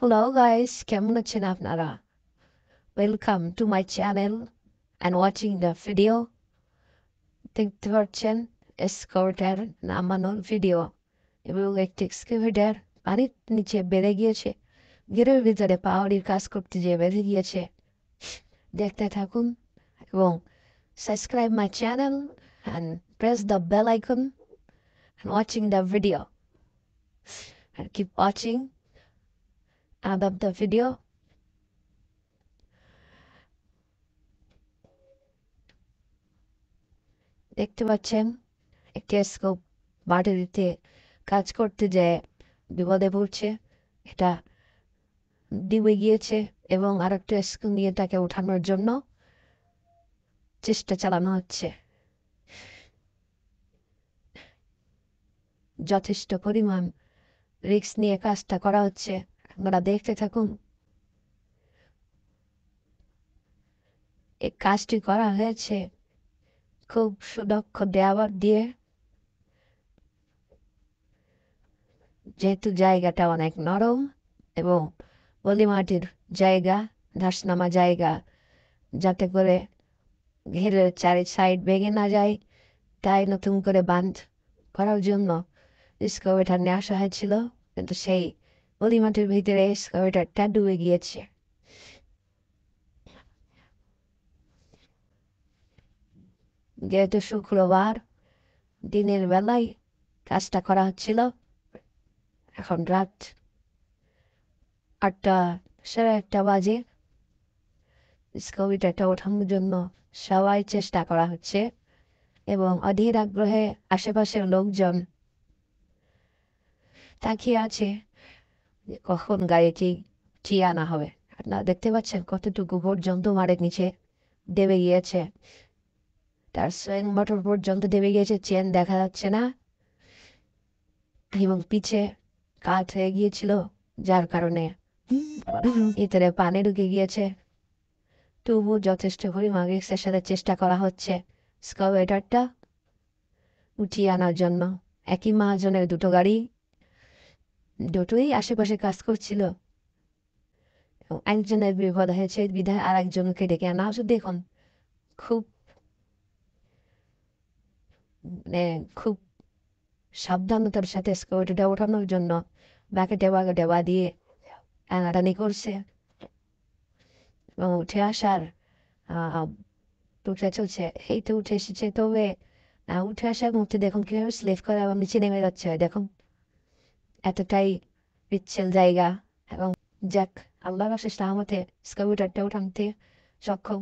Hello guys, কেমন আছেন আপনারা? Welcome to my channel and watching the video. দেখতে পাচ্ছেন এক্সকাভেটর নামানোর ভিডিও এবং একটি এক্সকাভেটর পানির নিচে বেড়ে গিয়েছে। গিরের ভিতরে পাহাড়ির কাজ করতে যেয়ে বেঁধে গিয়েছে। দেখতে থাকুন এবং subscribe my channel and press the bell icon and watching the video and keep watching and of the video. দেখতে পাচ্ছেন একটি স্কোপ মাটিতে কাজ করতে যেয়ে বিপদে পড়ছে। এটা ডুবে গিয়েছে এবং আরেকটা স্কোপ নিয়ে তাকে ওঠানোর জন্য চেষ্টা চালানো হচ্ছে। যথেষ্ট পরিমাণ রিস্ক নিয়ে কাজটা করা হচ্ছে। আপনারা দেখতে থাকুন। এই কাজটি করা হয়েছে খুব সুদক্ষ ড্রাইভার দিয়ে, যেহেতু জায়গাটা অনেক নরম এবং পলি মাটির জায়গা, ধসনামা জায়গা, যাতে করে ঘেরের চারি সাইড ভেঙে না যায়, তাই নতুন করে বাঁধ করার জন্য এক্সকাভেটর নিয়ে আসা হয়েছিল, কিন্তু সেই পলি মাটির ভিতরে এক্সকাভেটরটা ডুবে গিয়েছে। যেহেতু শুক্রবার দিনের বেলায় কাজটা করা হচ্ছিল, এখন রাত 8টা, সাড়ে 8টা বাজে। এক্সকাভেটরটা ওঠানোর জন্য সবাই চেষ্টা করা হচ্ছে এবং অধীর আগ্রহে আশেপাশের লোকজন তাকিয়ে আছে যে কখন গাড়িটি চিয়ে আনা হবে। আপনারা দেখতে পাচ্ছেন কতটুকু পর্যন্ত মাটির নিচে দেবে গিয়েছে। তার সুইং মোটর পর্যন্ত দেবে গিয়েছে, চেন দেখা যাচ্ছে না এবং পিছে কাঠ হয়ে গিয়েছিল, যার কারণে ভিতরে পানি ঢুকে গিয়েছে। তবু যথেষ্ট পরিমাণ রিস্কের সাথে চেষ্টা করা হচ্ছে এক্সকাভেটরটা উঠিয়ে আনার জন্য। একই মহাজনের দুটো গাড়ি, দুটোই আশেপাশে কাজ করছিল। একজনের বিপদ হয়েছে বিধায় আর একজনকে ডেকে আনা হচ্ছে। দেখুন খুব খুব সাবধানতার সাথে স্কার্টটা ওঠানোর জন্য ব্যাকেটে বাকেটে দিয়ে টানাটানি করছে এবং উঠে আসার উঠে চলছে। এই তো উঠে এসেছে, তবে উঠে আসার মুহূর্তে দেখুন কিভাবে স্লিপ করে এবং নিচে নেমে যাচ্ছে। দেখুন এতটাই পিচ্ছিল জায়গা এবং যাক, আল্লাহর অশেষ রহমতে স্কার্টটা উঠানতে সক্ষম।